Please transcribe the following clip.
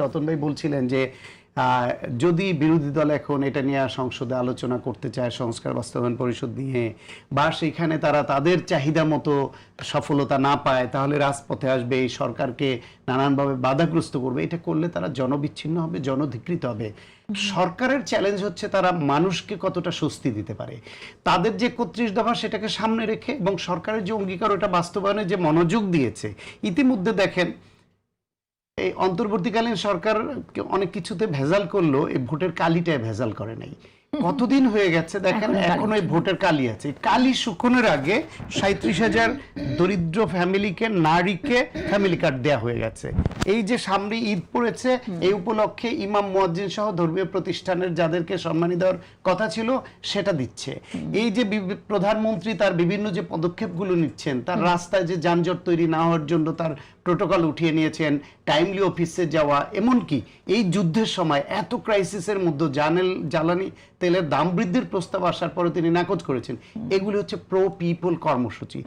রতন ভাই বলছিলেন যে যদি বিরোধী দল এখন এটা নিয়ে সংসদে আলোচনা করতে চায় সংস্কার বাস্তবায়ন পরিষদ নিয়ে, বা সেখানে তারা তাদের চাহিদা মতো সফলতা না পায়, তাহলে রাজপথে আসবে, এই সরকারকে নানানভাবে বাধাগ্রস্ত করবে। এটা করলে তারা জনবিচ্ছিন্ন হবে, জনধিকৃত হবে। সরকারের চ্যালেঞ্জ হচ্ছে তারা মানুষকে কতটা স্বস্তি দিতে পারে। তাদের যে 31 দফা সেটাকে সামনে রেখে এবং সরকারের যে অঙ্গীকার ওটা বাস্তবায়নে যে মনোযোগ দিয়েছে। ইতিমধ্যে দেখেন এই অন্তর্বর্তীকালীন সরকার অনেক কিছুতে ভেজাল করলো, এই ভোটের কালিটায় ভেজাল করে নাই। কতদিন হয়ে গেছে দেখেন, এখন ওই ভোটের কালি আছে। কালি শুকনের আগে 37,000 দরিদ্র ফ্যামিলিকে, নারীকে ফ্যামিলি কার্ড দেয়া হয়ে গেছে। এই যে সামনে ঈদ পড়েছে, এই উপলক্ষে ইমাম মুয়াজ্জিন সহ ধর্মীয় প্রতিষ্ঠানের যাদেরকে সম্মানী দেওয়ার কথা ছিল সেটা দিচ্ছে। এই যে প্রধানমন্ত্রী তার বিভিন্ন যে পদক্ষেপগুলো নিচ্ছেন, তার রাস্তায় যে যানজট তৈরি না হওয়ার জন্য তার প্রোটোকল উঠিয়ে নিয়েছেন, টাইমলি অফিসে যাওয়া, এমনকি এই যুদ্ধের সময় এত ক্রাইসিসের মধ্যে জ্বালানি তেলের দাম বৃদ্ধির প্রস্তাব আসার পরে তিনি নাকচ করেছেন। এগুলি হচ্ছে প্রো পিপল কর্মসূচি।